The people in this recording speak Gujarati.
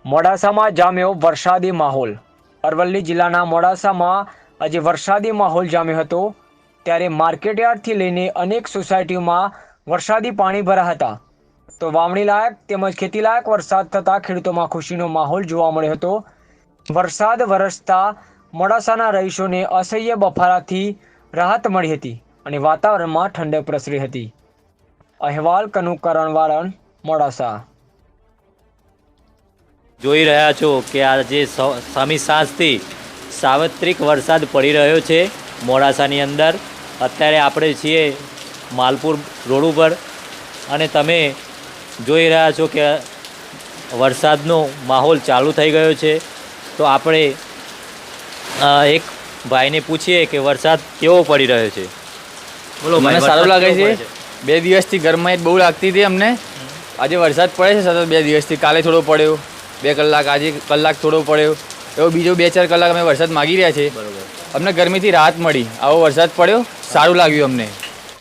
મોડાસામાં જામ્યો વરસાદી માહોલ। અરવલ્લી જિલ્લાના મોડાસામાં આજે વરસાદી માહોલ જામ્યો હતો। ત્યારે માર્કેટયાર્ડથી લઈને અનેક સોસાયટીઓમાં વરસાદી પાણી ભરાયા હતા। તો વાવણી લાયક તેમજ ખેતીલાયક વરસાદ થતાં ખેડૂતોમાં ખુશીનો માહોલ જોવા મળ્યો હતો। વરસાદ વરસતા મોડાસાના રહીશોને અસહ્ય બફારાથી રાહત મળી હતી અને વાતાવરણમાં ઠંડક પ્રસરી હતી। અહેવાલ કનુકરણ વાળન, મોડાસા। જોઈ રહ્યા છો કે આજે સામી સાંજથી સાર્વત્રિક વરસાદ પડી રહ્યો છે મોડાસાની અંદર। અત્યારે આપણે છીએ માલપુર રોડ ઉપર અને તમે જોઈ રહ્યા છો કે વરસાદનો માહોલ ચાલુ થઈ ગયો છે। તો આપણે એક ભાઈને પૂછીએ કે વરસાદ કેવો પડી રહ્યો છે। બોલો મને સારું લાગે છે। 2 દિવસથી ગરમાઈ બહુ લાગતી હતી અમને। આજે વરસાદ પડે છે સતત 2 દિવસથી। કાલે થોડો પડ્યો 2 કલાક, આજે કલાક થોડો પડ્યો, એવો બીજો 2-4 કલાક અમે વરસાદ માગી રહ્યા છે। બરોબર, અમને ગરમીથી રાહત મળી। આવો વરસાદ પડ્યો, સારું લાગ્યું અમને।